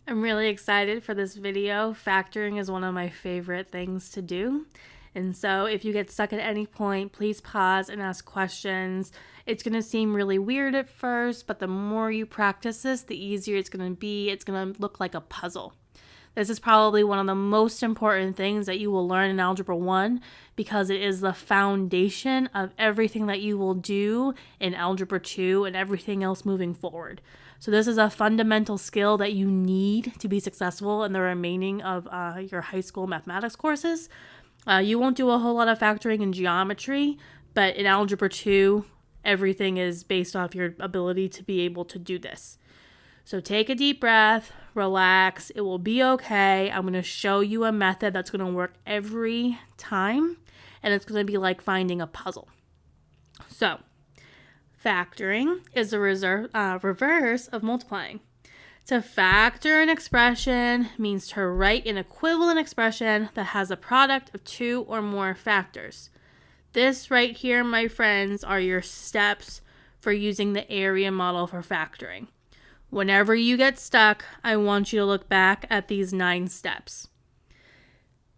I'm really excited for this video. Factoring is one of my favorite things to do. And so if you get stuck at any point, please pause and ask questions. It's going to seem really weird at first, but the more you practice this, the easier it's going to be. It's going to look like a puzzle. This is probably one of the most important things that you will learn in Algebra 1 because it is the foundation of everything that you will do in Algebra 2 and everything else moving forward. So this is a fundamental skill that you need to be successful in the remaining of your high school mathematics courses. You won't do a whole lot of factoring in geometry, but in Algebra 2, everything is based off your ability to be able to do this. So take a deep breath, relax, it will be okay. I'm going to show you a method that's going to work every time, and it's going to be like finding a puzzle. So, factoring is the reverse of multiplying. To factor an expression means to write an equivalent expression that has a product of two or more factors. This right here, my friends, are your steps for using the area model for factoring. Whenever you get stuck, I want you to look back at these 9 steps.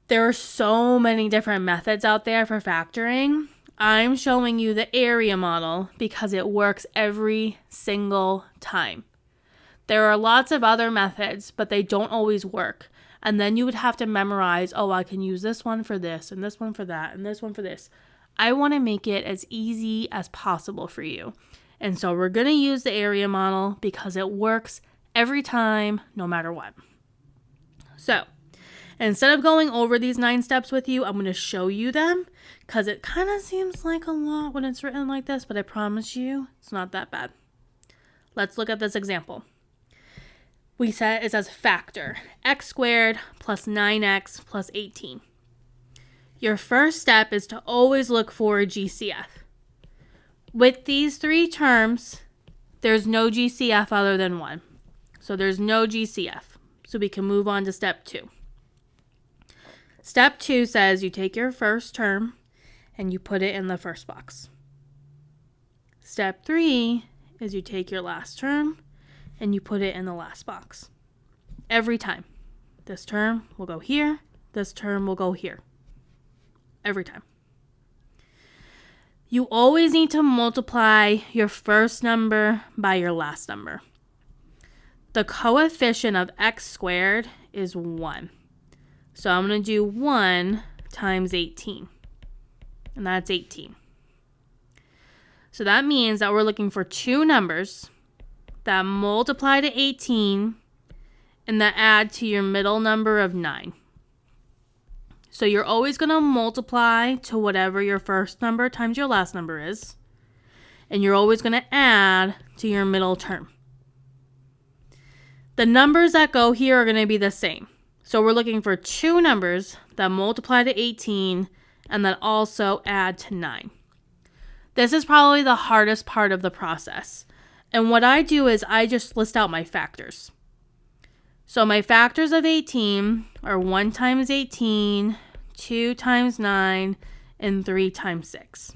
There are so many different methods out there for factoring. I'm showing you the area model because it works every single time. There are lots of other methods, but they don't always work. And then you would have to memorize, oh, I can use this one for this, and this one for that, and this one for this. I want to make it as easy as possible for you. And so we're going to use the area model because it works every time, no matter what. So instead of going over these 9 steps with you, I'm going to show you them because it kind of seems like a lot when it's written like this, but I promise you it's not that bad. Let's look at this example. We said it says factor x squared plus 9x plus 18. Your first step is to always look for a GCF. With these 3 terms, there's no GCF other than 1. So there's no GCF. So we can move on to step 2. Step 2 says you take your first term and you put it in the first box. Step 3 is you take your last term and you put it in the last box. Every time. This term will go here. This term will go here. Every time. You always need to multiply your first number by your last number. The coefficient of x squared is 1. So I'm going to do 1 times 18. And that's 18. So that means that we're looking for 2 numbers that multiply to 18 and that add to your middle number of 9. So you're always going to multiply to whatever your first number times your last number is. And you're always going to add to your middle term. The numbers that go here are going to be the same. So we're looking for 2 numbers that multiply to 18 and that also add to 9. This is probably the hardest part of the process. And what I do is I just list out my factors. So my factors of 18 are 1 times 18, 2 times 9, and 3 times 6.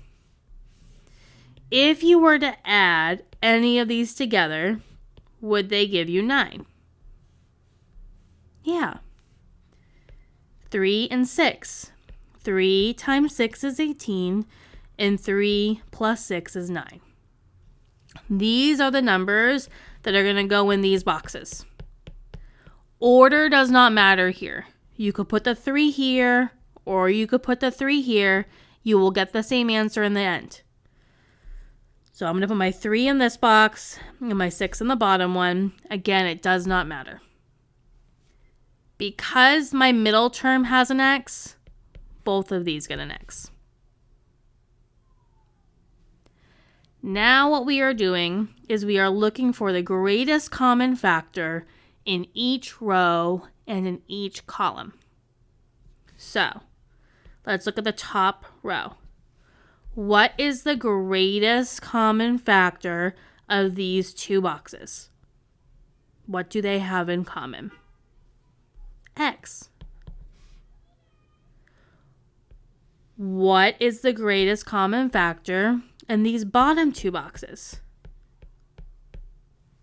If you were to add any of these together, would they give you 9? Yeah. 3 and 6. 3 times 6 is 18, and 3 plus 6 is 9. These are the numbers that are going to go in these boxes. Order does not matter here. You could put the 3 here, or you could put the 3 here. You will get the same answer in the end. So I'm going to put my 3 in this box and my 6 in the bottom one. Again, it does not matter. Because my middle term has an x, both of these get an x. Now what we are doing is we are looking for the greatest common factor in each row and in each column. So, let's look at the top row. What is the greatest common factor of these 2 boxes? What do they have in common? X. What is the greatest common factor in these bottom 2 boxes?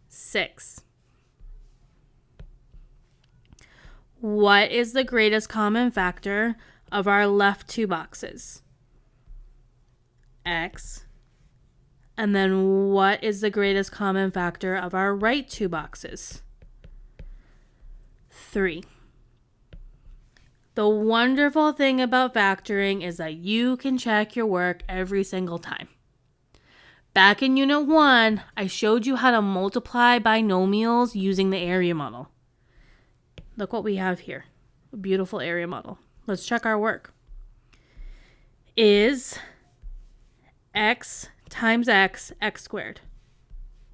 6. What is the greatest common factor of our left two boxes? X. And then what is the greatest common factor of our right two boxes? 3. The wonderful thing about factoring is that you can check your work every single time. Back in Unit 1, I showed you how to multiply binomials using the area model. Look what we have here. A beautiful area model. Let's check our work. Is x times x squared?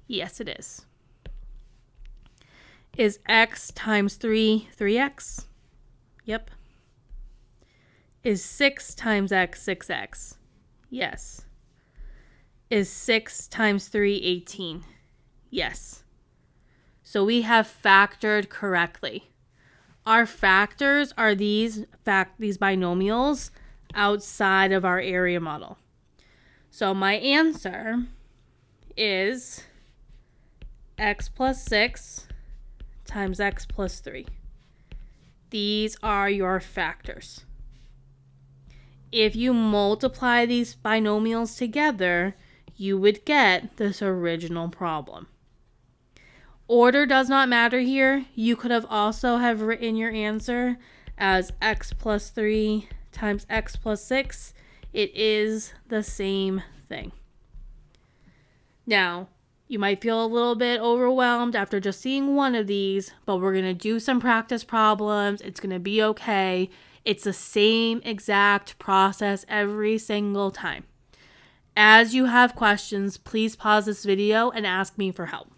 Yes, it is. Is x times 3, 3x? Yep. Is 6 times x 6x? Yes. Is 6 times 3, 18? Yes. So we have factored correctly. Our factors are these binomials outside of our area model. So my answer is x plus 6 times x plus 3. These are your factors. If you multiply these binomials together, you would get this original problem. Order does not matter here. You could have also have written your answer as x plus 3 times x plus 6. It is the same thing. Now, you might feel a little bit overwhelmed after just seeing one of these, but we're going to do some practice problems. It's going to be okay. It's the same exact process every single time. As you have questions, please pause this video and ask me for help.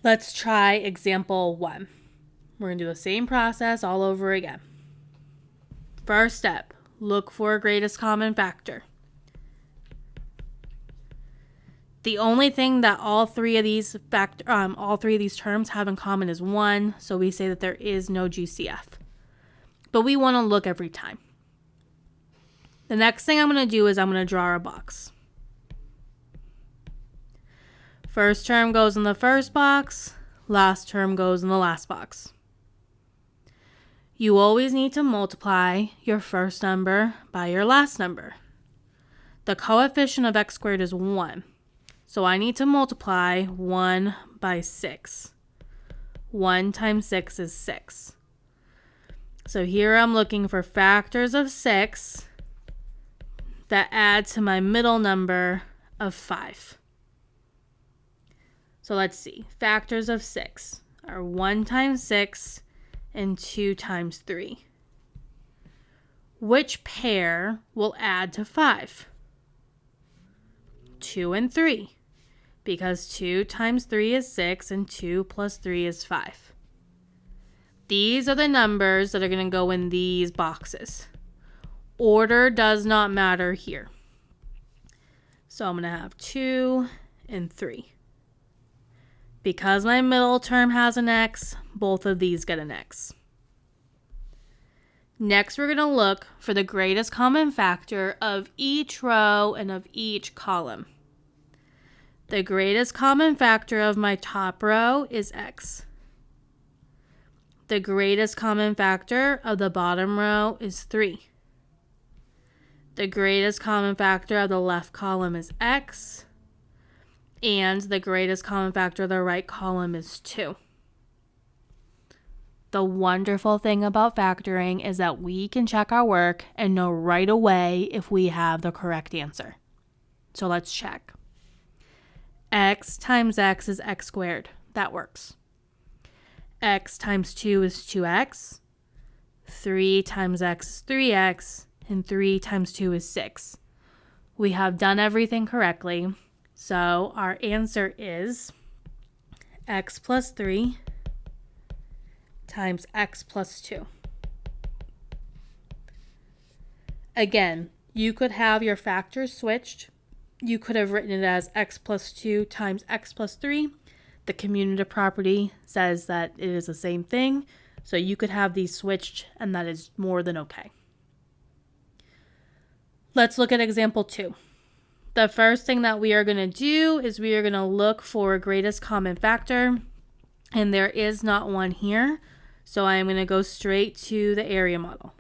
Let's try example 1. We're going to do the same process all over again. First step, look for greatest common factor. The only thing that all three of these terms have in common is 1, so we say that there is no GCF. But we want to look every time. The next thing I'm going to do is I'm going to draw a box. First term goes in the first box, last term goes in the last box. You always need to multiply your first number by your last number. The coefficient of x squared is 1. So I need to multiply 1 by 6. 1 times 6 is 6. So here I'm looking for factors of 6 that add to my middle number of 5. So let's see. Factors of 6 are 1 times 6 and 2 times 3. Which pair will add to 5? 2 and 3. Because 2 times 3 is 6 and 2 plus 3 is 5. These are the numbers that are going to go in these boxes. Order does not matter here. So I'm going to have 2 and 3. Because my middle term has an x, both of these get an x. Next, we're going to look for the greatest common factor of each row and of each column. The greatest common factor of my top row is x. The greatest common factor of the bottom row is 3. The greatest common factor of the left column is x. And the greatest common factor of the right column is 2. The wonderful thing about factoring is that we can check our work and know right away if we have the correct answer. So let's check. X times x is x squared. That works. X times 2 is 2x. 3 times x is 3x. And 3 times 2 is 6. We have done everything correctly. So our answer is x plus 3 times x plus 2. Again, you could have your factors switched. You could have written it as x plus 2 times x plus 3. The commutative property says that it is the same thing. So you could have these switched, and that is more than okay. Let's look at example 2. The first thing that we are going to do is we are going to look for greatest common factor. and there is not one here, so I am going to go straight to the area model.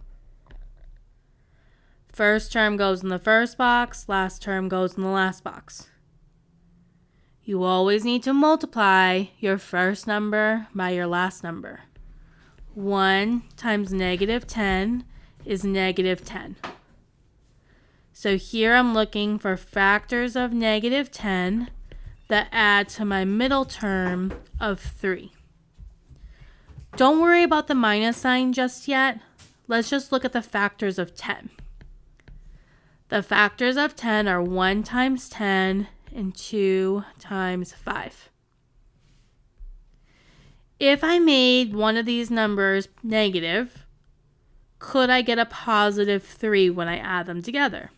First term goes in the first box, last term goes in the last box. You always need to multiply your first number by your last number. 1 times -10 is -10. So here I'm looking for factors of -10 that add to my middle term of 3. Don't worry about the minus sign just yet. Let's just look at the factors of 10. The factors of 10 are 1 times 10 and 2 times 5. If I made one of these numbers negative, could I get a positive 3 when I add them together?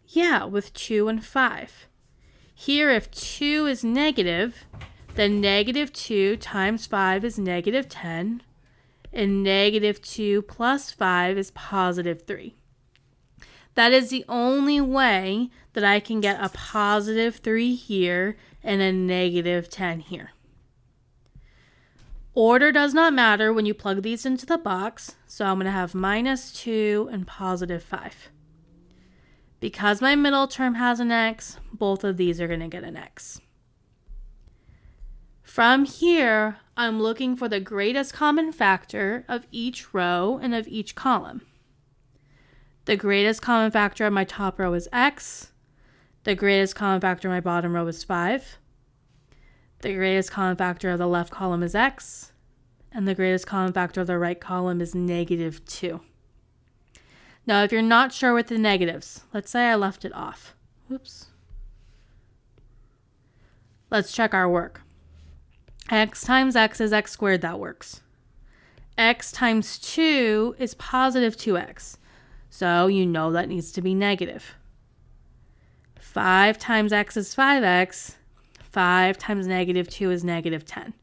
Yeah, with 2 and 5. Here, if 2 is negative, then -2 times 5 is -10, and -2 plus 5 is positive 3. That is the only way that I can get a positive 3 here and a -10 here. Order does not matter when you plug these into the box, so I'm going to have -2 and positive 5. Because my middle term has an x, both of these are going to get an x. From here, I'm looking for the greatest common factor of each row and of each column. The greatest common factor of my top row is x. The greatest common factor of my bottom row is 5. The greatest common factor of the left column is x. And the greatest common factor of the right column is -2. Now, if you're not sure with the negatives, let's say I left it off. Whoops. Let's check our work. X times x is x squared, that works. X times 2 is positive 2x, so you know that needs to be negative. 5 times x is 5x. 5 times -2 is -10.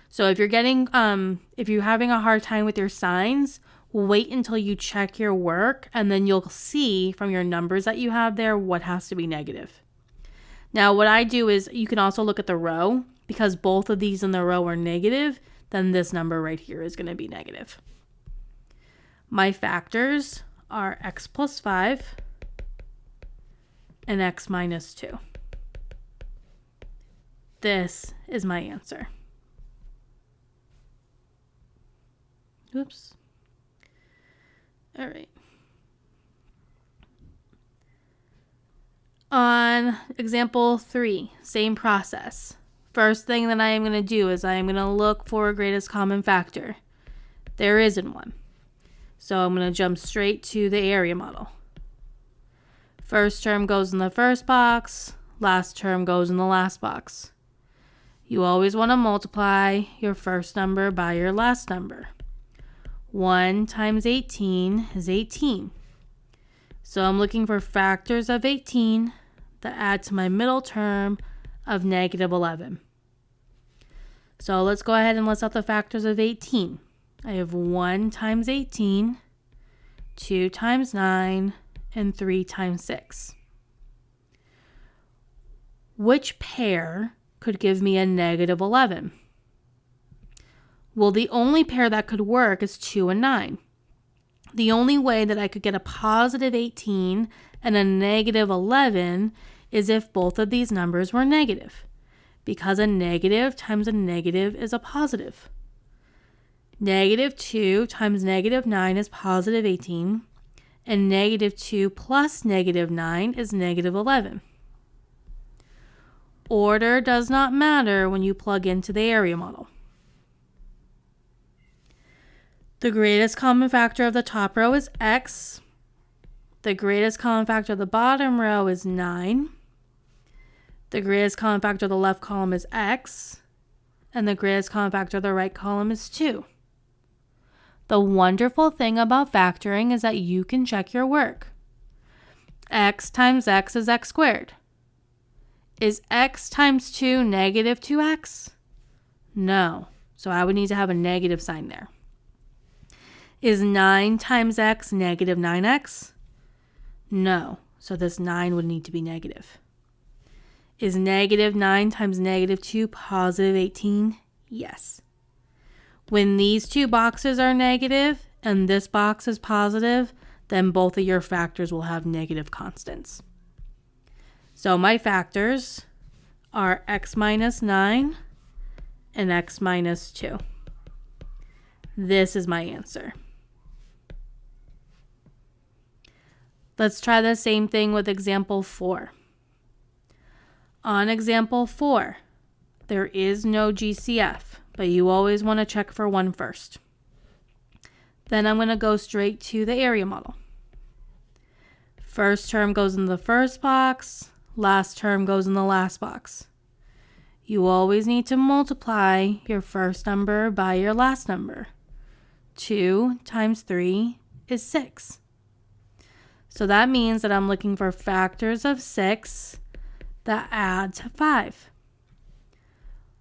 So if you're having a hard time with your signs, wait until you check your work, and then you'll see from your numbers that you have there what has to be negative. Now, what I do is you can also look at the row. Because both of these in the row are negative, then this number right here is going to be negative. My factors are x plus 5 and x minus 2. This is my answer. Oops. All right. On example 3, same process. First thing that I am going to do is I am going to look for a greatest common factor. There isn't one. So I'm going to jump straight to the area model. First term goes in the first box. Last term goes in the last box. You always want to multiply your first number by your last number. 1 times 18 is 18. So I'm looking for factors of 18 that add to my middle term of -11. So let's go ahead and list out the factors of 18. I have 1 times 18, 2 times 9, and 3 times 6. Which pair could give me a -11? Well, the only pair that could work is 2 and 9. The only way that I could get a positive 18 and a -11 is if both of these numbers were negative, because a negative times a negative is a positive. -2 times -9 is positive 18, and -2 plus -9 is -11. Order does not matter when you plug into the area model. The greatest common factor of the top row is x. The greatest common factor of the bottom row is 9. The greatest common factor of the left column is x. And the greatest common factor of the right column is 2. The wonderful thing about factoring is that you can check your work. X times x is x squared. Is x times 2 -2x? No. So I would need to have a negative sign there. Is 9 times x -9x? No. So this 9 would need to be negative. Is negative 9 times negative 2 positive 18? Yes. When these two boxes are negative and this box is positive, then both of your factors will have negative constants. So my factors are x minus 9 and x minus 2. This is my answer. Let's try the same thing with example 4. On example 4, there is no GCF, but you always want to check for one first. Then I'm going to go straight to the area model. First term goes in the first box, last term goes in the last box. You always need to multiply your first number by your last number. 2 times 3 is 6. So that means that I'm looking for factors of 6 that add to 5.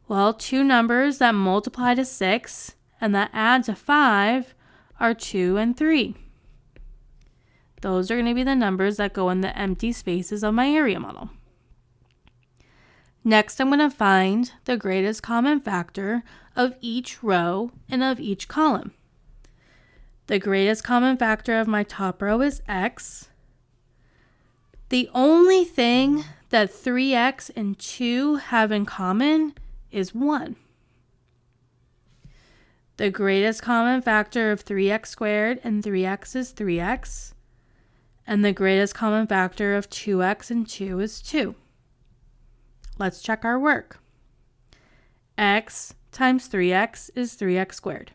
Well, two numbers that multiply to 6 and that add to 5 are 2 and 3. Those are going to be the numbers that go in the empty spaces of my area model. Next, I'm going to find the greatest common factor of each row and of each column. The greatest common factor of my top row is x. The only thing that 3x and 2 have in common is 1. The greatest common factor of 3x squared and 3x is 3x. And the greatest common factor of 2x and 2 is 2. Let's check our work. X times 3x is 3x squared.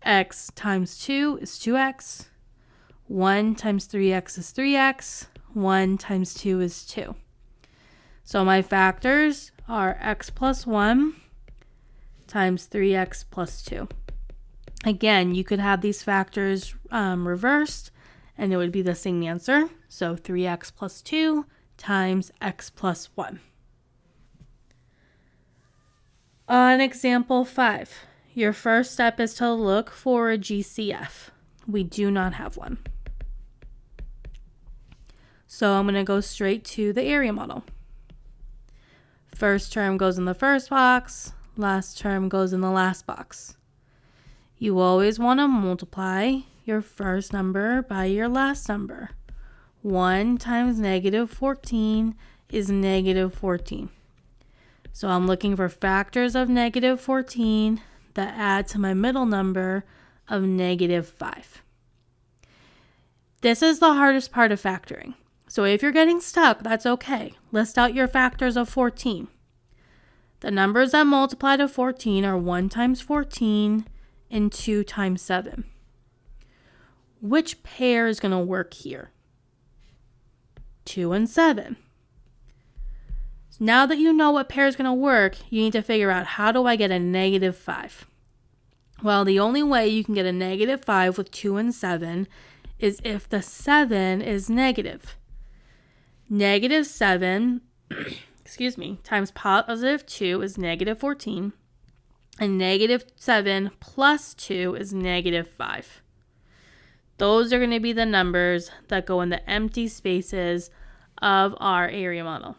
X times 2 is 2x. 1 times 3x is 3x. 1 times 2 is 2. So my factors are x plus 1 times 3x plus 2. Again, you could have these factors reversed and it would be the same answer. So 3x plus 2 times x plus 1. On example 5, your first step is to look for a GCF. We do not have one. So I'm going to go straight to the area model. First term goes in the first box, last term goes in the last box. You always want to multiply your first number by your last number. 1 times negative 14 is negative 14. So I'm looking for factors of negative 14 that add to my middle number of negative 5. This is the hardest part of factoring. So if you're getting stuck, that's okay. List out your factors of 14. The numbers that multiply to 14 are 1 times 14 and 2 times 7. Which pair is going to work here? 2 and 7. So now that you know what pair is going to work, you need to figure out, how do I get a negative 5? Well, the only way you can get a negative 5 with 2 and 7 is if the 7 is negative. Negative 7 times positive 2 is negative 14. And negative 7 plus 2 is negative 5. Those are going to be the numbers that go in the empty spaces of our area model.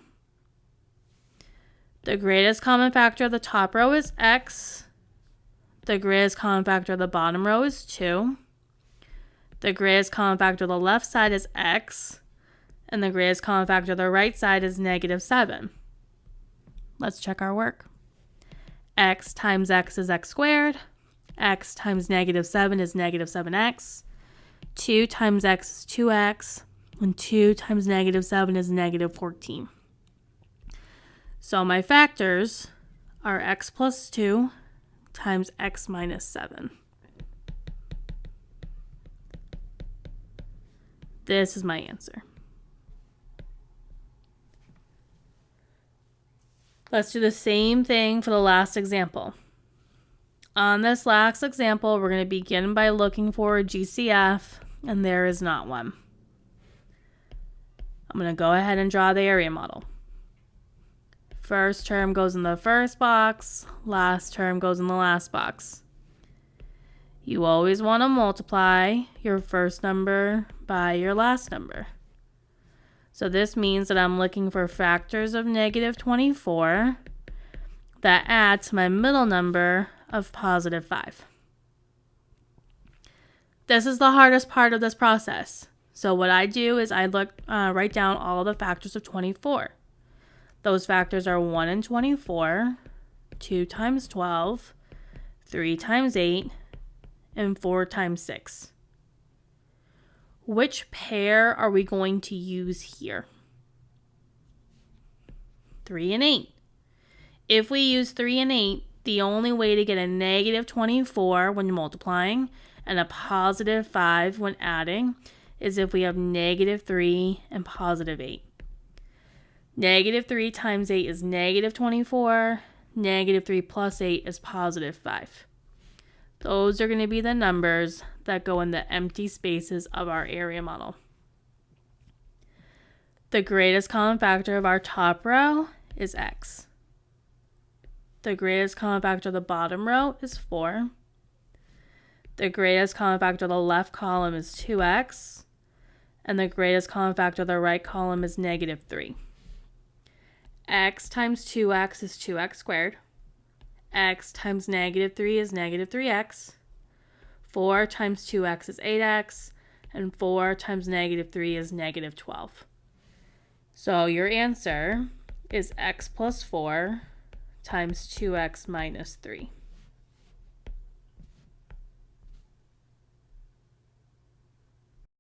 The greatest common factor of the top row is x. The greatest common factor of the bottom row is 2. The greatest common factor of the left side is x. And the greatest common factor of the right side is negative 7. Let's check our work. X times x is x squared. X times negative 7 is negative 7x. 2 times x is 2x. And 2 times negative 7 is negative 14. So my factors are x plus 2 times x minus 7. This is my answer. Let's do the same thing for the last example. On this last example, we're going to begin by looking for a GCF, and there is not one. I'm going to go ahead and draw the area model. First term goes in the first box, last term goes in the last box. You always want to multiply your first number by your last number. So this means that I'm looking for factors of negative 24 that add to my middle number of positive 5. This is the hardest part of this process. So what I do is I write down all the factors of 24. Those factors are 1 and 24, 2 times 12, 3 times 8, and 4 times 6. Which pair are we going to use here? 3 and 8. If we use 3 and 8, the only way to get a negative 24 when multiplying and a positive 5 when adding is if we have negative 3 and positive 8. Negative 3 times 8 is negative 24. Negative 3 plus 8 is positive 5. Those are going to be the numbers that go in the empty spaces of our area model. The greatest common factor of our top row is x. The greatest common factor of the bottom row is 4. The greatest common factor of the left column is 2x. And the greatest common factor of the right column is negative 3. X times 2x is 2x squared. X times negative 3 is negative 3x. 4 times 2x is 8x. And 4 times negative 3 is negative 12. So your answer is x plus 4 times 2x minus 3.